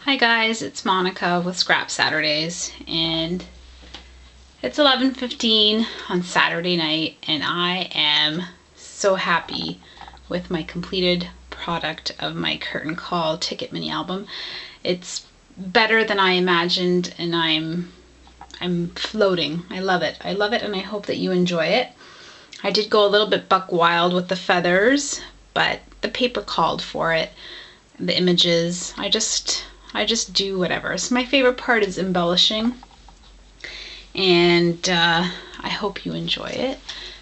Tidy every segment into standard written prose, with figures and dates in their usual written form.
Hi guys, it's Monica with Scrap Saturdays, and it's 11:15 on Saturday night, and I am so happy with my completed product of my Curtain Call Ticket mini album. It's better than I imagined, and I'm floating. I love it. I love it, and I hope that you enjoy it. I did go a little bit buck wild with the feathers, but the paper called for it. The images, I just do whatever. So my favorite part is embellishing, and I hope you enjoy it,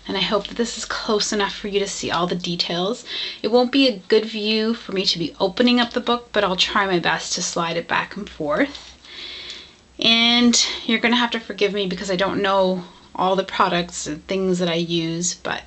and I hope that this is close enough for you to see all the details. It won't be a good view for me to be opening up the book, but I'll try my best to slide it back and forth. And you're gonna have to forgive me because I don't know all the products and things that I use, but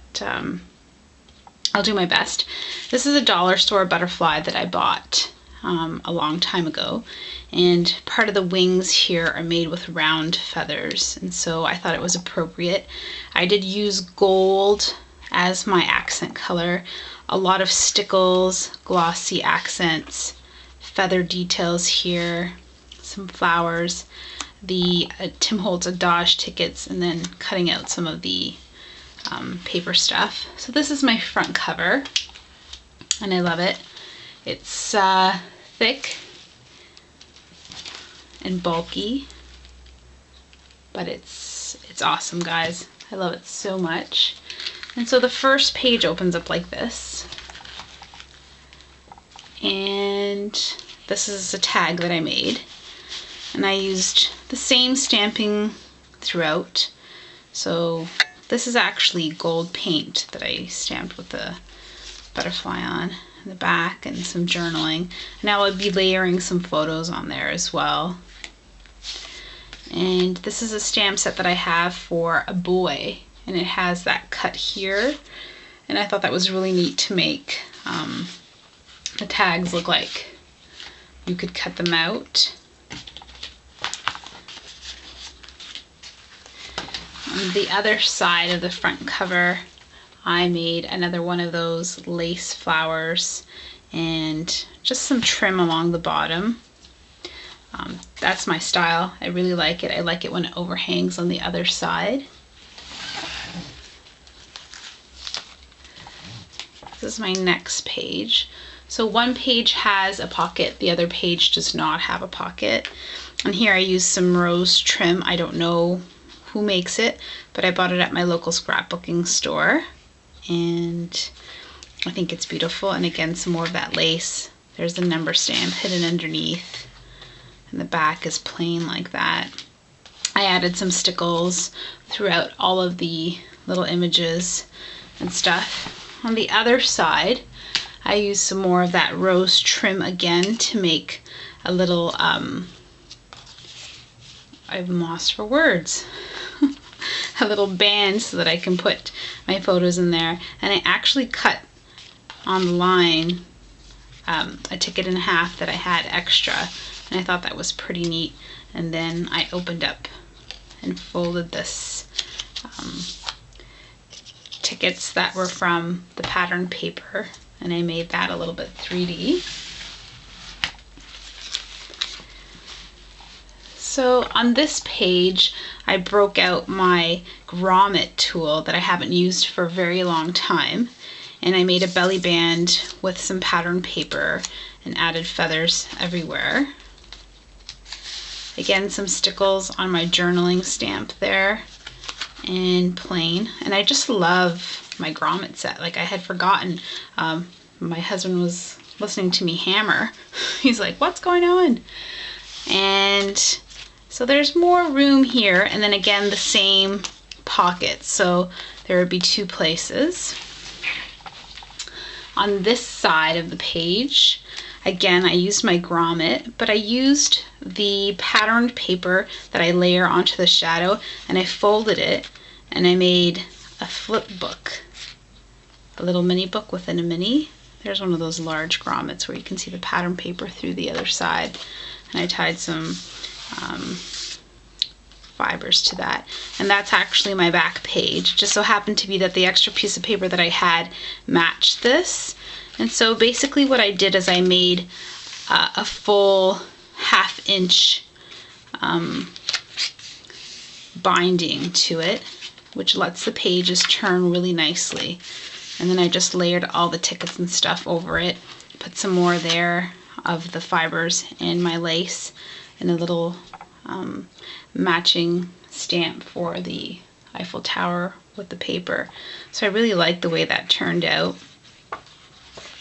I'll do my best. This is a dollar store butterfly that I bought a long time ago, and part of the wings here are made with round feathers, and so I thought it was appropriate. I did use gold as my accent color, a lot of stickles, glossy accents, feather details here, some flowers, the Tim Holtz Adage tickets, and then cutting out some of the paper stuff. So this is my front cover, and I love it. It's thick and bulky, but it's awesome, guys. I love it so much. And so the first page opens up like this, and this is a tag that I made, and I used the same stamping throughout. So this is actually gold paint that I stamped with the butterfly on the back, and some journaling, and I will be layering some photos on there as well. And this is a stamp set that I have for a boy, and it has that cut here, and I thought that was really neat to make the tags look like you could cut them out. On the other side of the front cover, I made another one of those lace flowers and just some trim along the bottom. That's my style. I really like it. I like it when it overhangs on the other side. This is my next page. So one page has a pocket, the other page does not have a pocket. And here I use some rose trim. I don't know who makes it, but I bought it at my local scrapbooking store, and I think it's beautiful. And again, some more of that lace. There's the number stamp hidden underneath, and the back is plain like that. I added some stickles throughout all of the little images and stuff. On the other side, I used some more of that rose trim again to make a little, I've lost for words. A little band so that I can put my photos in there. And I actually cut on the line a ticket in half that I had extra, and I thought that was pretty neat. And then I opened up and folded this tickets that were from the pattern paper, and I made that a little bit 3D. So on this page, I broke out my grommet tool that I haven't used for a very long time, and I made a belly band with some pattern paper and added feathers everywhere. Again, some stickles on my journaling stamp there, and plain. And I just love my grommet set. Like, I had forgotten. My husband was listening to me hammer. He's like, "What's going on?" And so there's more room here, and then again the same pocket, so there would be two places. On this side of the page, again, I used my grommet, but I used the patterned paper that I layer onto the shadow, and I folded it, and I made a flip book, a little mini book within a mini. There's one of those large grommets where you can see the pattern paper through the other side, and I tied some fibers to that, and that's actually my back page. It just so happened to be that the extra piece of paper that I had matched this, and so basically what I did is I made a full 1/2 inch binding to it, which lets the pages turn really nicely. And then I just layered all the tickets and stuff over it, put some more there of the fibers and my lace, and a little matching stamp for the Eiffel Tower with the paper. So I really like the way that turned out.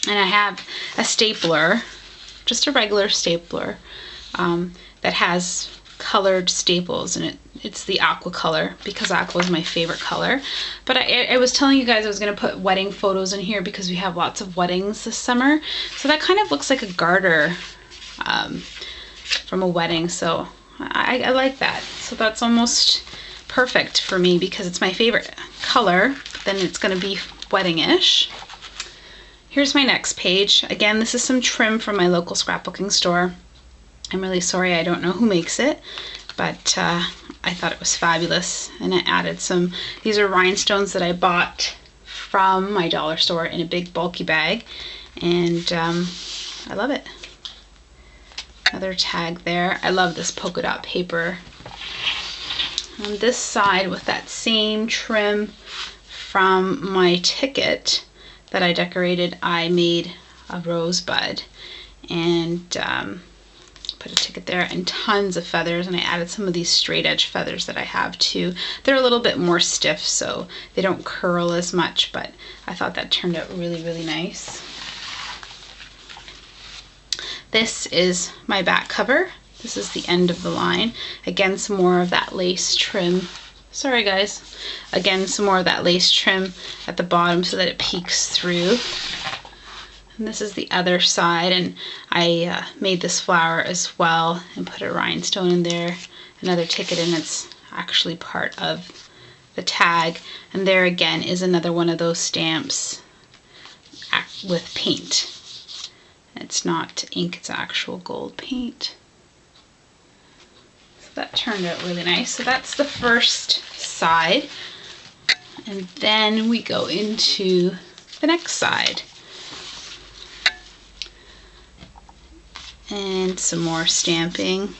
And I have a stapler, just a regular stapler, that has colored staples, and it's the aqua color because aqua is my favorite color. But I was telling you guys I was going to put wedding photos in here because we have lots of weddings this summer. So that kind of looks like a garter from a wedding, so I like that. So that's almost perfect for me because it's my favorite color, but then it's going to be wedding-ish. Here's my next page. Again, this is some trim from my local scrapbooking store. I'm really sorry, I don't know who makes it, but I thought it was fabulous, and I added some. These are rhinestones that I bought from my dollar store in a big bulky bag, and I love it. Another tag there. I love this polka dot paper. On this side, with that same trim from my ticket that I decorated, I made a rosebud and put a ticket there and tons of feathers, and I added some of these straight edge feathers that I have too. They're a little bit more stiff, so they don't curl as much, but I thought that turned out really, really nice. This is my back cover. This is the end of the line. Again, some more of that lace trim. Sorry guys. Again, some more of that lace trim at the bottom so that it peeks through. And this is the other side, and I made this flower as well and put a rhinestone in there, another ticket, and it's actually part of the tag. And there again is another one of those stamps with paint. It's not ink, it's actual gold paint. So that turned out really nice. So that's the first side. And then we go into the next side. And some more stamping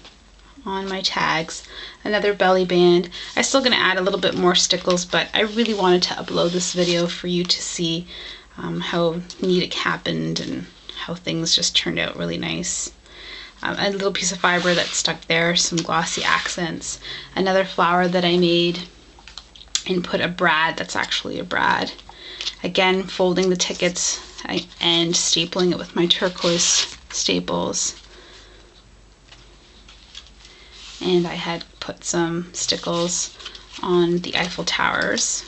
on my tags. Another belly band. I'm still going to add a little bit more stickles, but I really wanted to upload this video for you to see how neat it happened and how things just turned out really nice. A little piece of fiber that stuck there, some glossy accents. Another flower that I made and put a brad, that's actually a brad. Again, folding the tickets and stapling it with my turquoise staples. And I had put some stickles on the Eiffel Towers.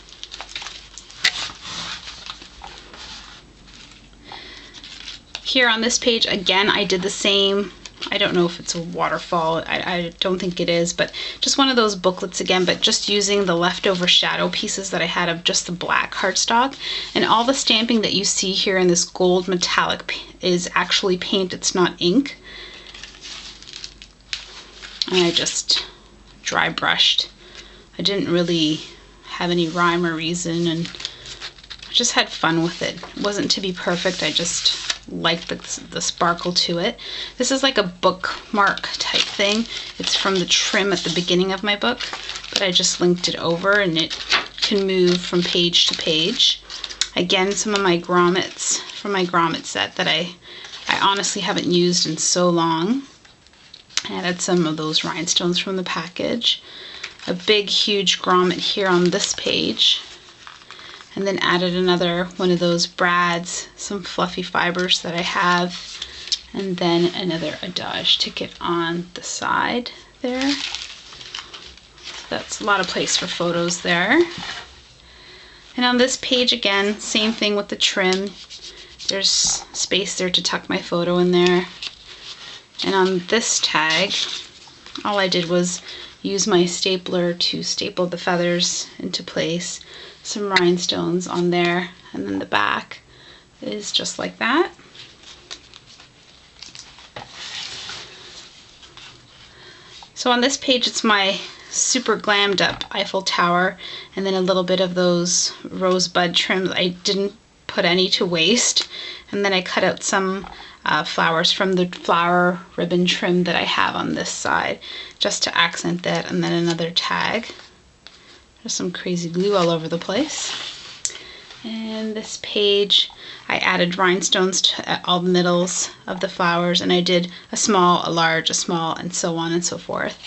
Here on this page, again, I did the same. I don't know if it's a waterfall. I don't think it is, but just one of those booklets again, but just using the leftover shadow pieces that I had of just the black cardstock. And all the stamping that you see here in this gold metallic is actually paint. It's not ink. And I just dry brushed. I didn't really have any rhyme or reason, and I just had fun with it. It wasn't to be perfect. I just liked the sparkle to it. This is like a bookmark type thing. It's from the trim at the beginning of my book, but I just linked it over, and it can move from page to page. Again, some of my grommets from my grommet set that I honestly haven't used in so long. I added some of those rhinestones from the package. A big, huge grommet here on this page. And then added another one of those brads, some fluffy fibers that I have, and then another adage ticket on the side there. That's a lot of place for photos there. And on this page again, same thing with the trim. There's space there to tuck my photo in there. And on this tag, all I did was use my stapler to staple the feathers into place. Some rhinestones on there, and then the back is just like that. So on this page, it's my super glammed up Eiffel Tower, and then a little bit of those rosebud trims. I didn't put any to waste, and then I cut out some flowers from the flower ribbon trim that I have on this side, just to accent that, and then another tag. There's some crazy glue all over the place. And this page, I added rhinestones to all the middles of the flowers, and I did a small, a large, a small, and so on and so forth.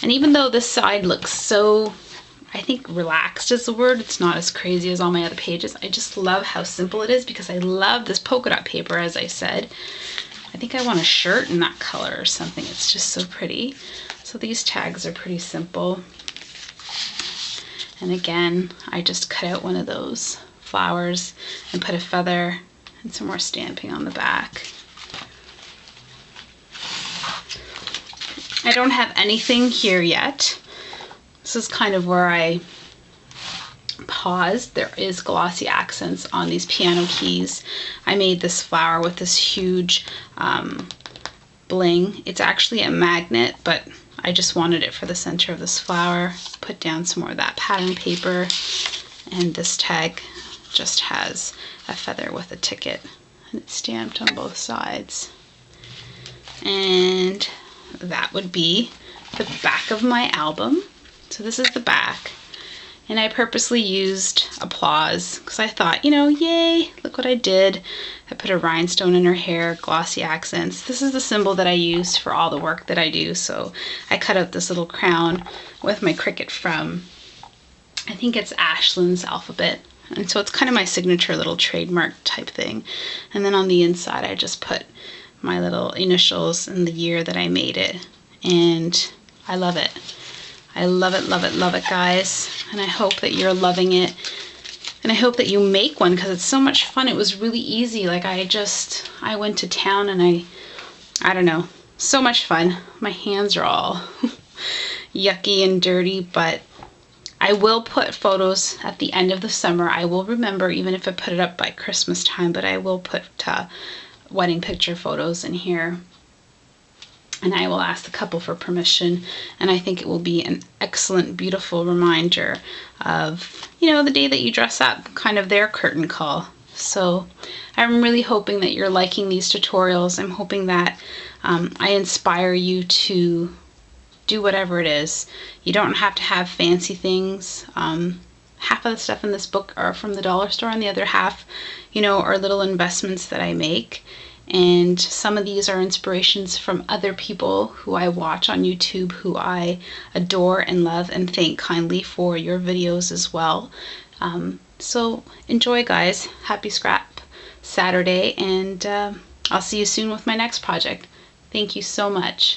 And even though this side looks so, I think relaxed is the word, it's not as crazy as all my other pages, I just love how simple it is because I love this polka dot paper, as I said. I think I want a shirt in that color or something. It's just so pretty. So these tags are pretty simple. And again, I just cut out one of those flowers and put a feather and some more stamping on the back. I don't have anything here yet. This is kind of where I paused. There is glossy accents on these piano keys. I made this flower with this huge bling. It's actually a magnet, but I just wanted it for the center of this flower. Put down some more of that pattern paper, and this tag just has a feather with a ticket, and it's stamped on both sides. And that would be the back of my album. So this is the back, and I purposely used applause because I thought, you know, yay, look what I did. I put a rhinestone in her hair, glossy accents. This is the symbol that I used for all the work that I do. So I cut out this little crown with my Cricut from, I think it's Ashland's alphabet. And so it's kind of my signature little trademark type thing. And then on the inside, I just put my little initials and the year that I made it. And I love it. I love it, love it, love it, guys. And I hope that you're loving it. And I hope that you make one because it's so much fun. It was really easy. Like I went to town and I don't know, so much fun. My hands are all yucky and dirty, but I will put photos at the end of the summer. I will remember, even if I put it up by Christmas time, but I will put wedding picture photos in here. And I will ask the couple for permission, and I think it will be an excellent, beautiful reminder of, you know, the day that you dress up, kind of their curtain call. So I'm really hoping that you're liking these tutorials. I'm hoping that I inspire you to do whatever it is. You don't have to have fancy things. Half of the stuff in this book are from the dollar store, and the other half, you know, are little investments that I make. And some of these are inspirations from other people who I watch on YouTube, who I adore and love and thank kindly for your videos as well. So enjoy, guys. Happy Scrap Saturday, and I'll see you soon with my next project. Thank you so much.